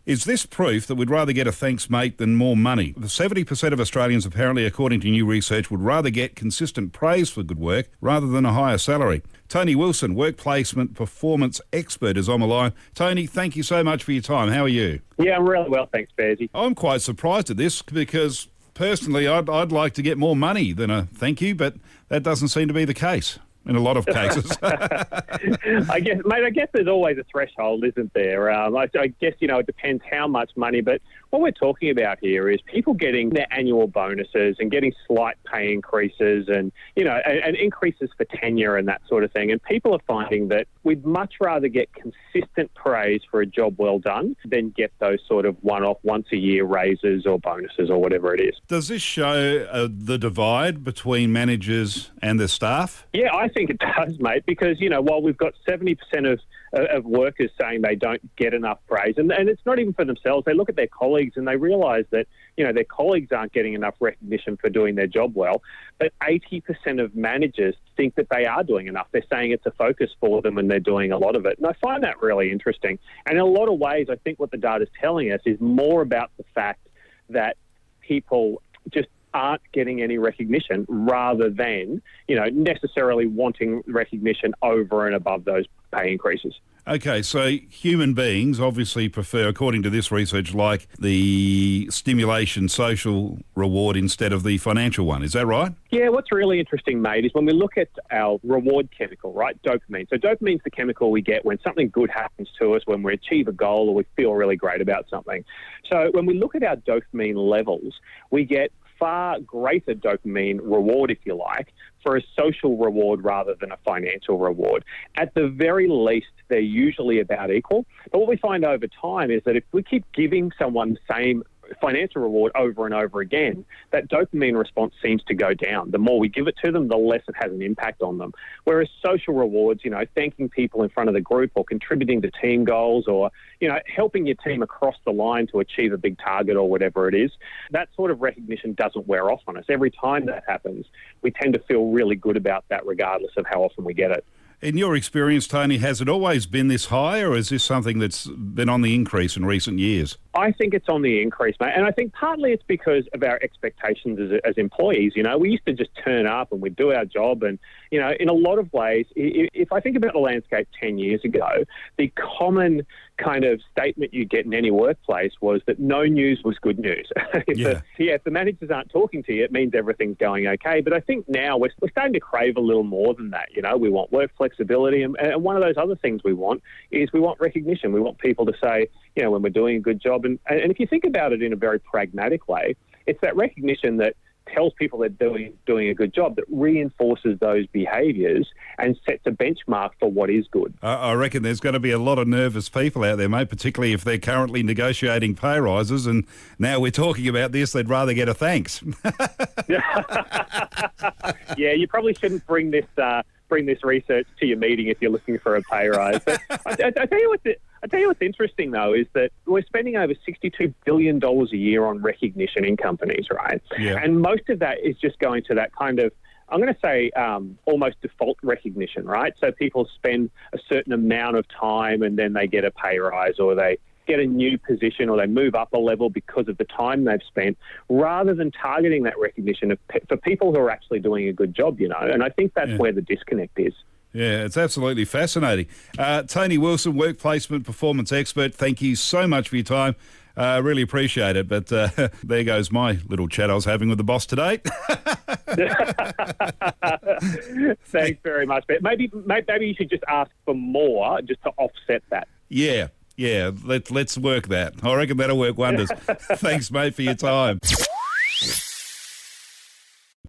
Is this proof that we'd rather get a thanks mate than more money? The 70% of Australians, apparently, according to new research, would rather get consistent praise for good work rather than a higher salary. Tony Wilson, work placement performance expert, is on the line. Tony, thank you so much for your time. How are you? Yeah, I'm really well, thanks, Bearsy. I'm quite surprised at this because, personally, I'd like to get more money than a thank you, but that doesn't seem to be the case in a lot of cases. I guess there's always a threshold, isn't there? I guess, it depends how much money, but what we're talking about here is people getting their annual bonuses and getting slight pay increases and increases for tenure and that sort of thing. And people are finding that we'd much rather get consistent praise for a job well done than get those sort of one-off, once-a-year raises or bonuses or whatever it is. Does this show the divide between managers and their staff? Yeah, I think it does, mate, because, while we've got 70% of workers saying they don't get enough praise, and it's not even for themselves, they look at their colleagues and they realise that, their colleagues aren't getting enough recognition for doing their job well, but 80% of managers think that they are doing enough. They're saying it's a focus for them and they're doing a lot of it. And I find that really interesting. And in a lot of ways, I think what the data is telling us is more about the fact that people just aren't getting any recognition rather than, necessarily wanting recognition over and above those pay increases. Okay, so human beings obviously prefer, according to this research, like the stimulation social reward instead of the financial one. Is that right? Yeah, what's really interesting, mate, is when we look at our reward chemical, right, dopamine. So dopamine's the chemical we get when something good happens to us, when we achieve a goal or we feel really great about something. So when we look at our dopamine levels, we get far greater dopamine reward, if you like, for a social reward rather than a financial reward. At the very least, they're usually about equal. But what we find over time is that if we keep giving someone the same financial reward over and over again, that dopamine response seems to go down. The more we give it to them, the less it has an impact on them. Whereas social rewards, thanking people in front of the group or contributing to team goals or, helping your team across the line to achieve a big target or whatever it is, that sort of recognition doesn't wear off on us. Every time that happens, we tend to feel really good about that regardless of how often we get it. In your experience, Tony, has it always been this high or is this something that's been on the increase in recent years? I think it's on the increase, mate. And I think partly it's because of our expectations as employees. We used to just turn up and we'd do our job. And, in a lot of ways, if I think about the landscape 10 years ago, the common kind of statement you get in any workplace was that no news was good news. If the managers aren't talking to you, it means everything's going okay. But I think now we're starting to crave a little more than that. We want work flexibility. And one of those other things we want is we want recognition. We want people to say, when we're doing a good job. And if you think about it in a very pragmatic way, it's that recognition that tells people they're doing a good job that reinforces those behaviours and sets a benchmark for what is good. I reckon there's going to be a lot of nervous people out there, mate, particularly if they're currently negotiating pay rises and now we're talking about this, they'd rather get a thanks. Yeah, you probably shouldn't bring this research to your meeting if you're looking for a pay rise. But I tell you what's interesting, though, is that we're spending over $62 billion a year on recognition in companies, right? Yeah. And most of that is just going to that kind of, I'm going to say, almost default recognition, right? So people spend a certain amount of time and then they get a pay rise or they get a new position or they move up a level because of the time they've spent, rather than targeting that recognition for people who are actually doing a good job, And I think that's where the disconnect is. Yeah, it's absolutely fascinating. Tony Wilson, work placement performance expert, thank you so much for your time. Really appreciate it. But there goes my little chat I was having with the boss today. Thanks very much. But maybe you should just ask for more just to offset that. Yeah, let's work that. I reckon that'll work wonders. Thanks, mate, for your time.